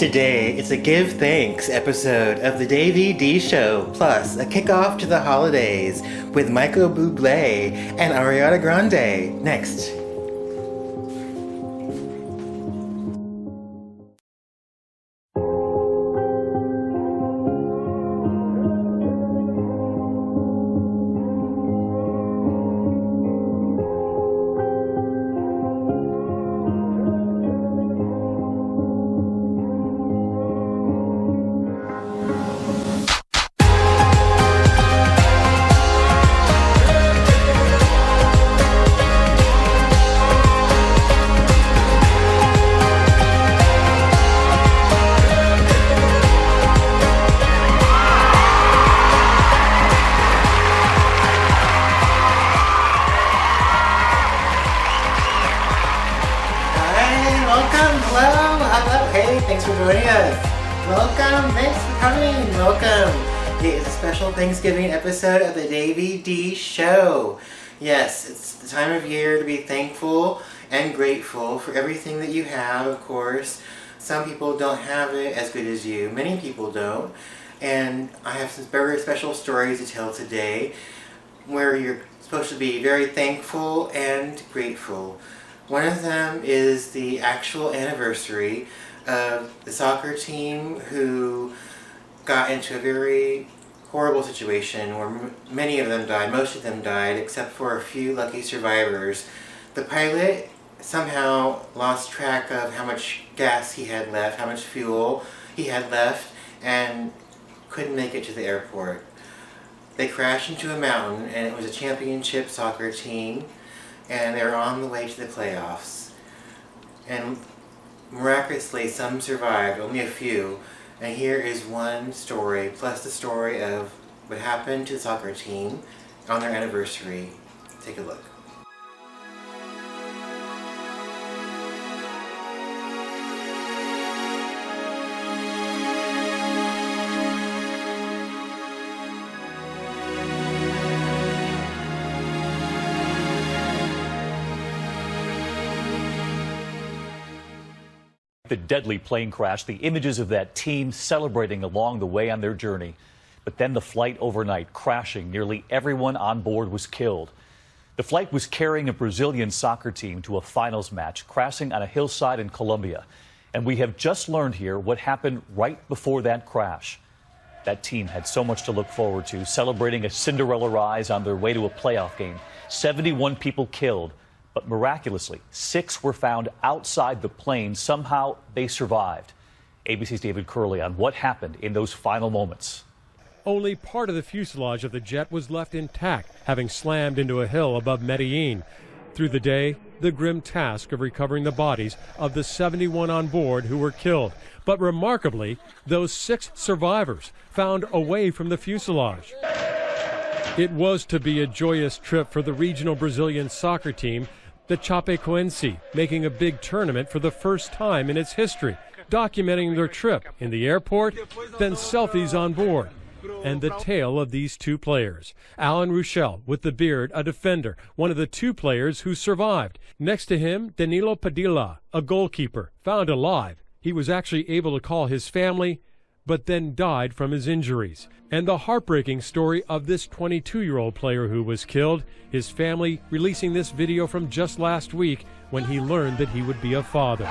Today, it's a Give Thanks episode of the Davy D Show, plus a kickoff to the holidays with Buble and Ariana Grande. Next. Thanks for joining us. Welcome. Thanks for coming. Welcome. It is a special Thanksgiving episode of the Davy D Show. Yes, it's the time of year to be thankful and grateful for everything that you have, of course. Some people don't have it as good as you. Many people don't. And I have some very special stories to tell today where you're supposed to be very thankful and grateful. One of them is the actual anniversary of the soccer team who got into a very horrible situation where many of them died, most of them died, except for a few lucky survivors. The pilot somehow lost track of how much gas he had left, how much fuel he had left, and couldn't make it to the airport. They crashed into a mountain, and it was a championship soccer team, and they were on the way to the playoffs. And miraculously, some survived, only a few, and here is one story, plus the story of what happened to the soccer team on their anniversary. Take a look. The deadly plane crash, the images of that team celebrating along the way on their journey. But then the flight overnight crashing, nearly everyone on board was killed. The flight was carrying a Brazilian soccer team to a finals match, crashing on a hillside in Colombia. And we have just learned here what happened right before that crash. That team had so much to look forward to, celebrating a Cinderella rise on their way to a playoff game. 71 people killed. But miraculously, 6 were found outside the plane. Somehow they survived. ABC's David Curley on what happened in those final moments. Only part of the fuselage of the jet was left intact, having slammed into a hill above Medellin. Through the day, the grim task of recovering the bodies of the 71 on board who were killed. But remarkably, those 6 survivors found away from the fuselage. It was to be a joyous trip for the regional Brazilian soccer team, the Chapecoense, making a big tournament for the first time in its history, documenting their trip in the airport, then selfies on board. And the tale of these 2 players. Alan Ruschel, with the beard, a defender, one of the 2 players who survived. Next to him, Danilo Padilla, a goalkeeper, found alive. He was actually able to call his family, but then died from his injuries. And the heartbreaking story of this 22-year-old player who was killed, his family releasing this video from just last week when he learned that he would be a father.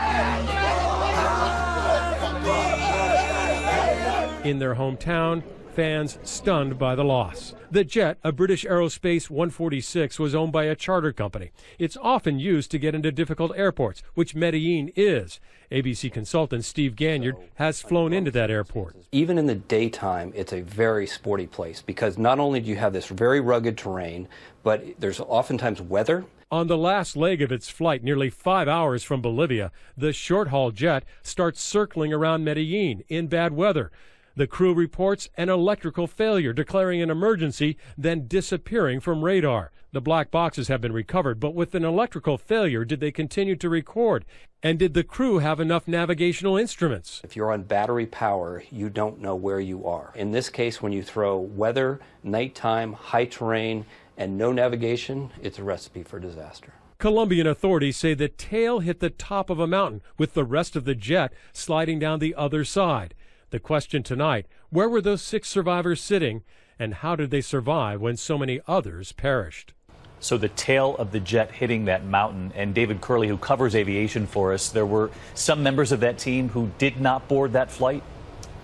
In their hometown, fans stunned by the loss. The jet, a British Aerospace 146, was owned by a charter company. It's often used to get into difficult airports, which Medellin is. ABC consultant Steve Ganyard has flown into that airport. Even in the daytime, it's a very sporty place because not only do you have this very rugged terrain, but there's oftentimes weather. On the last leg of its flight, nearly 5 hours from Bolivia, the short-haul jet starts circling around Medellin in bad weather. The crew reports an electrical failure, declaring an emergency, then disappearing from radar. The black boxes have been recovered, but with an electrical failure, did they continue to record? And did the crew have enough navigational instruments? If you're on battery power, you don't know where you are. In this case, when you throw weather, nighttime, high terrain, and no navigation, it's a recipe for disaster. Colombian authorities say the tail hit the top of a mountain, with the rest of the jet sliding down the other side. The question tonight, where were those 6 survivors sitting, and how did they survive when so many others perished? So the tail of the jet hitting that mountain, and David Curley, who covers aviation for us, there were some members of that team who did not board that flight?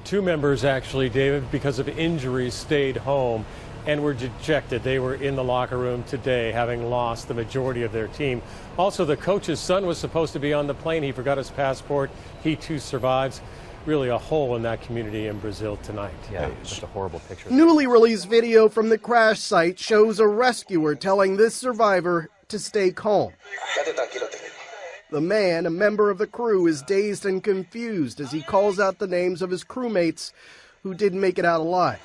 2 members, actually, David, because of injuries, stayed home and were dejected. They were in the locker room today, having lost the majority of their team. Also, the coach's son was supposed to be on the plane. He forgot his passport. He, too, survives. Really a hole in that community in Brazil tonight. Yeah, such a horrible picture. Newly released video from the crash site shows a rescuer telling this survivor to stay calm. The man, a member of the crew, is dazed and confused as he calls out the names of his crewmates who didn't make it out alive.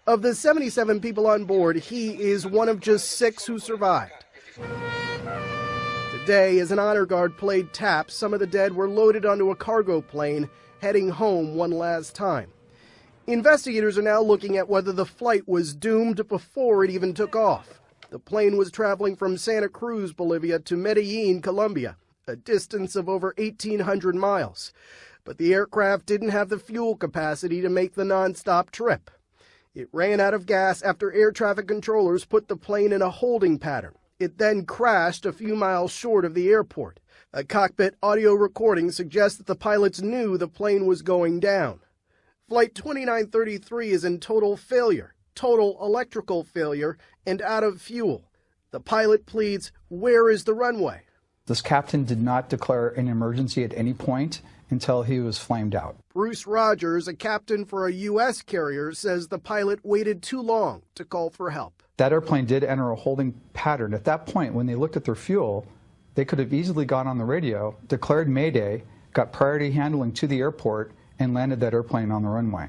Of the 77 people on board, he is one of just 6 who survived. Today, as an honor guard played taps, some of the dead were loaded onto a cargo plane, heading home one last time. Investigators are now looking at whether the flight was doomed before it even took off. The plane was traveling from Santa Cruz, Bolivia to Medellin, Colombia, a distance of over 1,800 miles. But the aircraft didn't have the fuel capacity to make the nonstop trip. It ran out of gas after air traffic controllers put the plane in a holding pattern. It then crashed a few miles short of the airport. A cockpit audio recording suggests that the pilots knew the plane was going down. Flight 2933 is in total failure, total electrical failure, and out of fuel. The pilot pleads, "Where is the runway?" This captain did not declare an emergency at any point until he was flamed out. Bruce Rogers, a captain for a U.S. carrier, says the pilot waited too long to call for help. That airplane did enter a holding pattern. At that point, when they looked at their fuel, they could have easily gone on the radio, declared Mayday, got priority handling to the airport, and landed that airplane on the runway.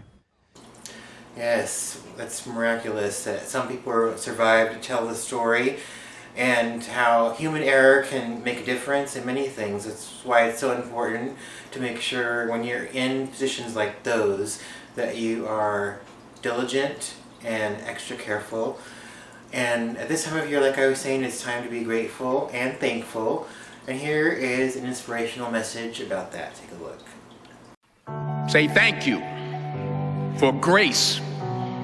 Yes, that's miraculous that some people survived to tell the story, and how human error can make a difference in many things. That's why it's so important to make sure when you're in positions like those that you are diligent and extra careful. And at this time of year, like I was saying, it's time to be grateful and thankful. And here is an inspirational message about that. Take a look. Say thank you for grace.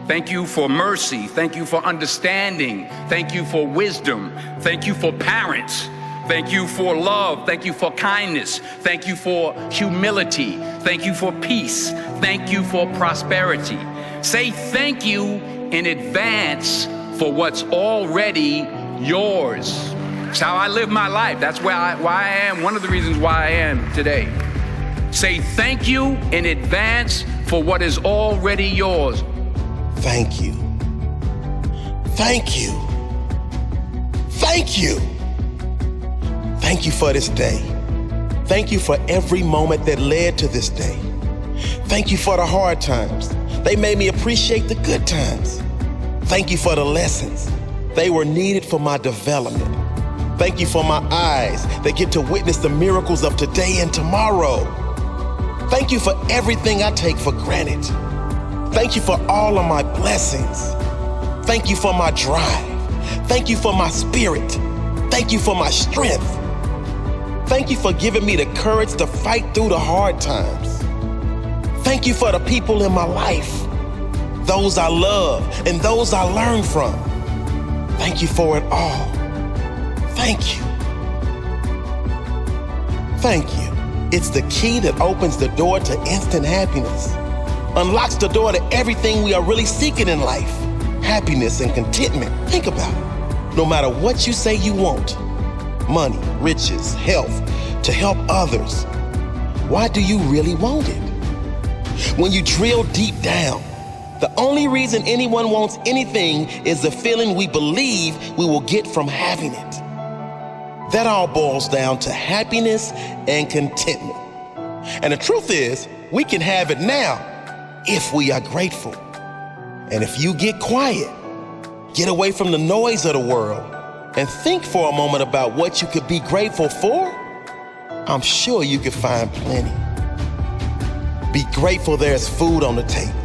Thank you for mercy. Thank you for understanding. Thank you for wisdom. Thank you for parents. Thank you for love. Thank you for kindness. Thank you for humility. Thank you for peace. Thank you for prosperity. Say thank you in advance for what's already yours. It's how I live my life. That's why I am, one of the reasons why I am today. Say thank you in advance for what is already yours. Thank you. Thank you. Thank you. Thank you for this day. Thank you for every moment that led to this day. Thank you for the hard times. They made me appreciate the good times. Thank you for the lessons. They were needed for my development. Thank you for my eyes that get to witness the miracles of today and tomorrow. Thank you for everything I take for granted. Thank you for all of my blessings. Thank you for my drive. Thank you for my spirit. Thank you for my strength. Thank you for giving me the courage to fight through the hard times. Thank you for the people in my life, those I love and those I learn from. Thank you for it all. Thank you. Thank you. It's the key that opens the door to instant happiness, unlocks the door to everything we are really seeking in life, happiness and contentment. Think about it. No matter what you say you want, money, riches, health, to help others, why do you really want it? When you drill deep down, the only reason anyone wants anything is the feeling we believe we will get from having it. That all boils down to happiness and contentment. And the truth is, we can have it now if we are grateful. And if you get quiet, get away from the noise of the world, and think for a moment about what you could be grateful for, I'm sure you could find plenty. Be grateful there's food on the table,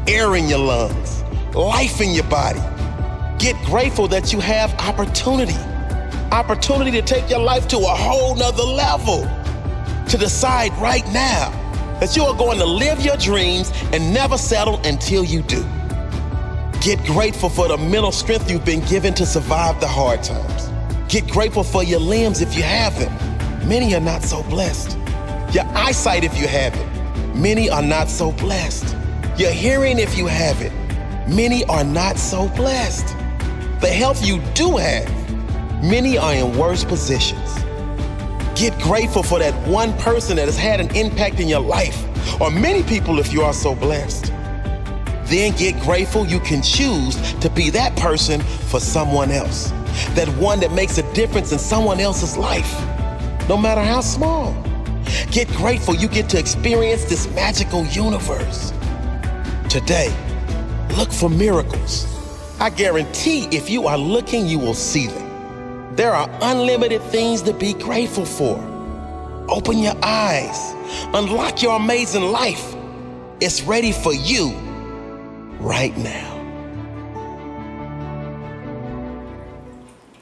air in your lungs, life in your body. Get grateful that you have opportunity. Opportunity to take your life to a whole nother level. To decide right now that you are going to live your dreams and never settle until you do. Get grateful for the mental strength you've been given to survive the hard times. Get grateful for your limbs if you have them. Many are not so blessed. Your eyesight if you have it. Many are not so blessed. Your hearing if you have it. Many are not so blessed. The health you do have, many are in worse positions. Get grateful for that one person that has had an impact in your life, or many people if you are so blessed. Then get grateful you can choose to be that person for someone else. That one that makes a difference in someone else's life, no matter how small. Get grateful you get to experience this magical universe. Today, look for miracles. I guarantee if you are looking, you will see them. There are unlimited things to be grateful for. Open your eyes. Unlock your amazing life. It's ready for you right now.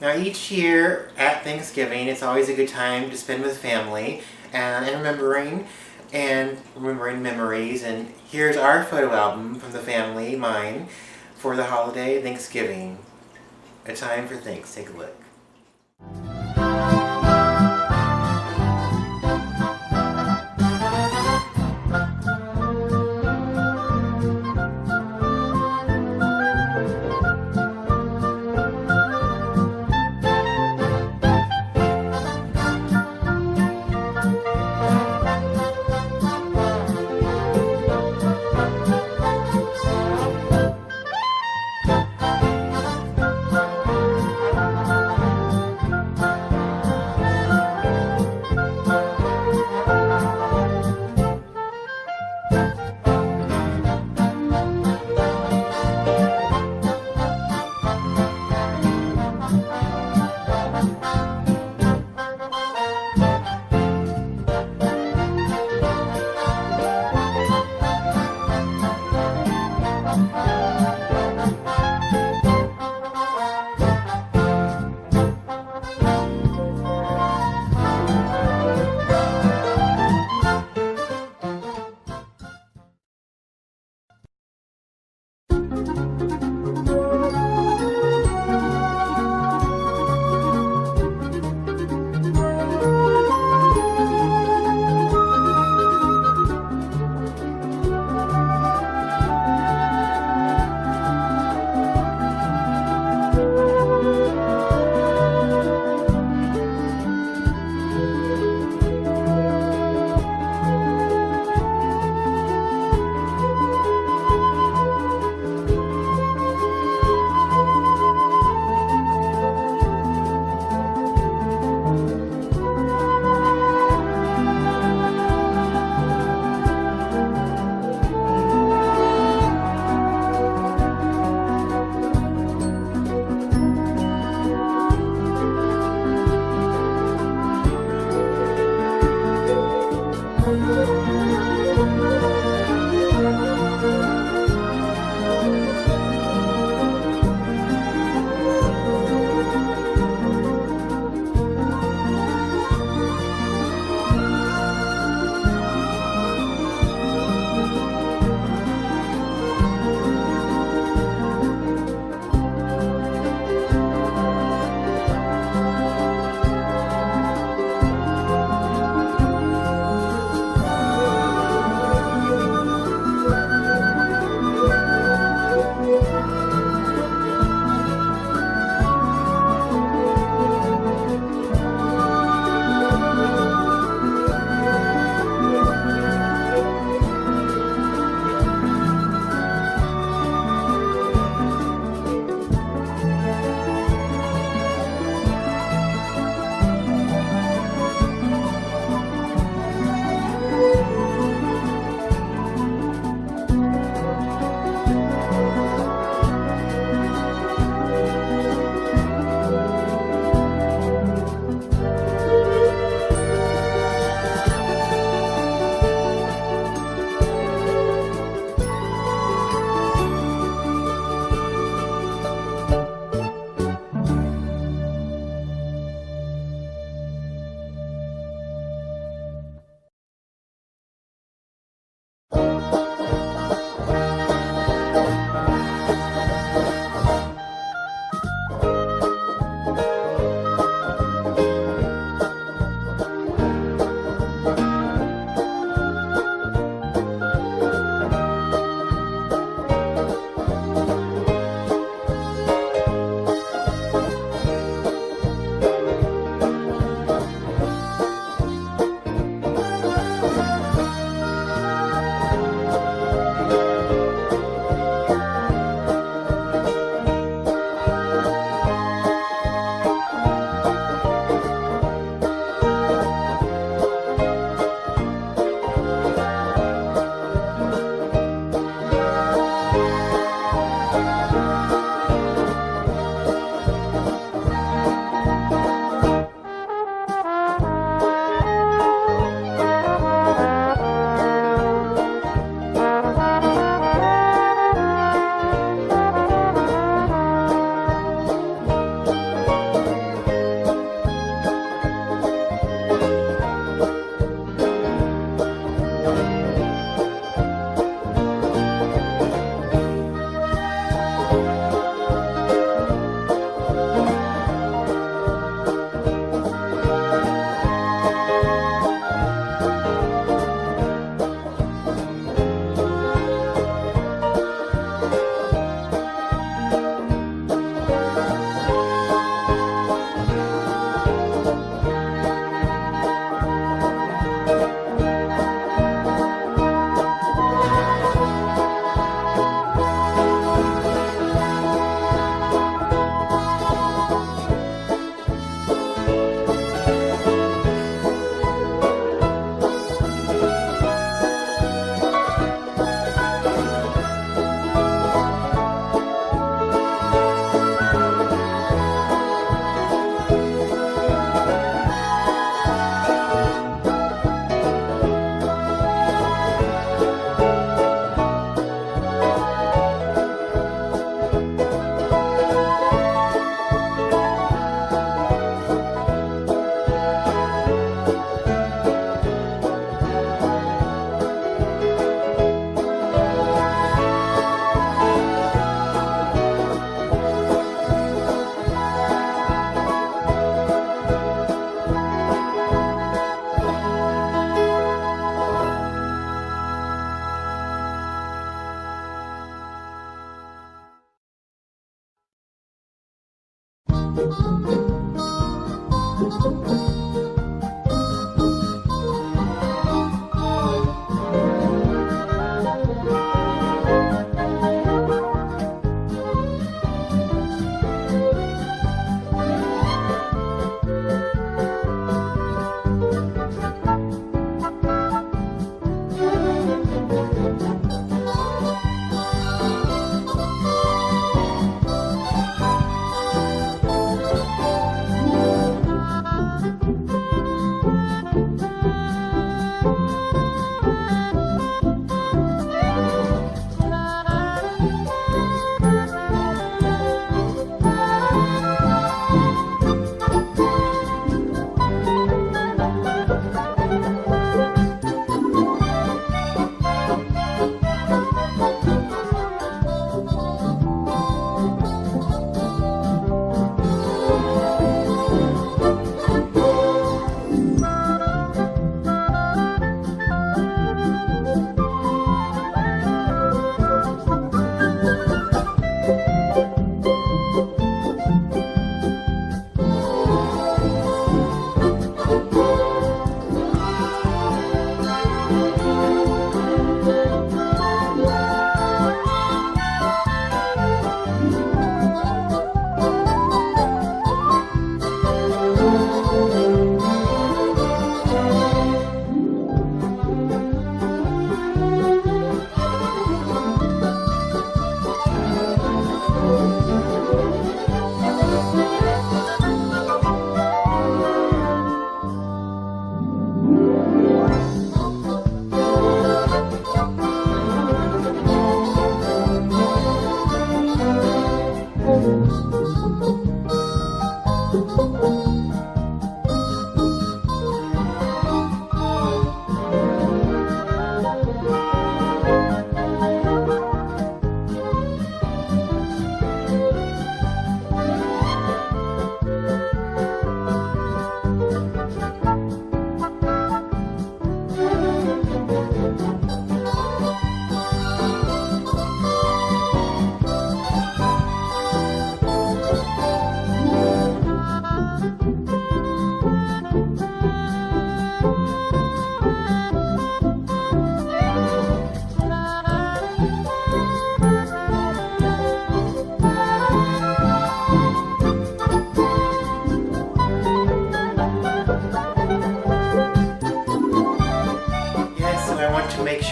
Now each year at Thanksgiving, it's always a good time to spend with family and remembering memories. And here's our photo album from the family, mine, for the holiday Thanksgiving. A time for thanks. Take a look.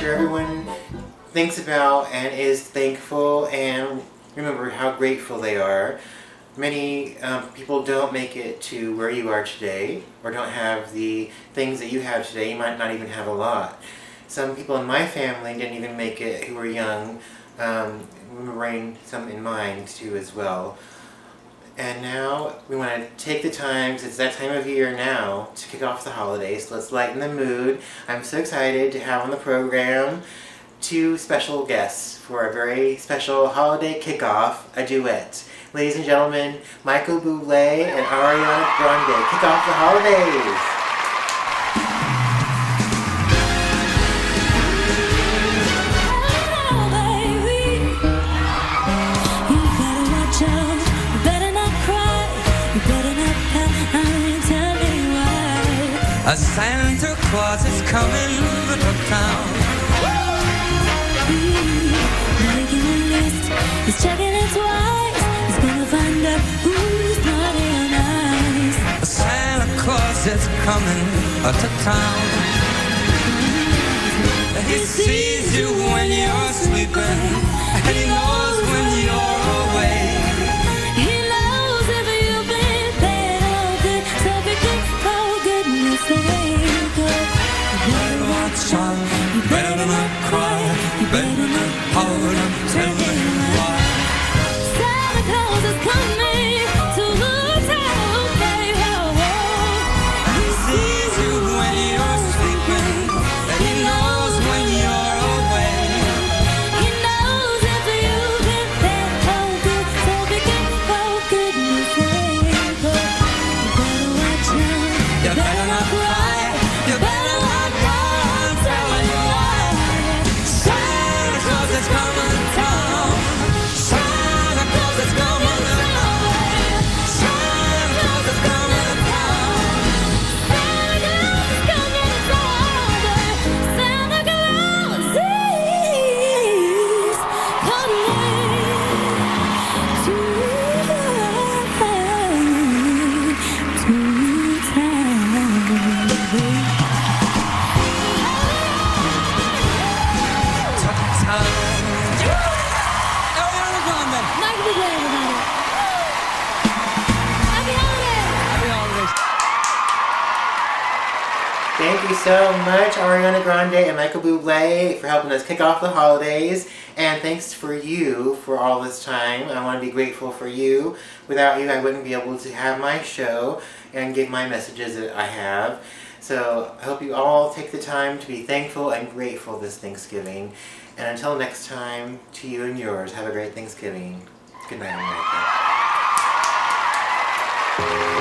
everyone thinks about and is thankful and remember how grateful they are. Many people don't make it to where you are today or don't have the things that you have today. You might not even have a lot. Some people in my family didn't even make it who were young, remembering some in mine too as well. And now we want to take the time, it's that time of year now, to kick off the holidays. So let's lighten the mood. I'm so excited to have on the program 2 special guests for a very special holiday kickoff, a duet. Ladies and gentlemen, Michael Buble and Ariana Grande kick off the holidays. A Santa Claus is coming to town. Making a list, he's checking it twice. He's gonna find out who's naughty or nice. A Santa Claus is coming to town. He sees you when you're sleeping, and he knows when you're away. He knows if you've been bad or good, so be good, oh goodness sake. You better watch out, you better not cry, you better not hold him till you why. Santa Claus is coming to town, hey ho ho. He sees you when you're sleeping, and he knows when you're away. He knows if you've been bad or Thank you so much, Ariana Grande and Michael Buble, for helping us kick off the holidays. And thanks for you for all this time. I want to be grateful for you. Without you, I wouldn't be able to have my show and give my messages that I have. So I hope you all take the time to be thankful and grateful this Thanksgiving. And until next time, to you and yours, have a great Thanksgiving. Good night, America.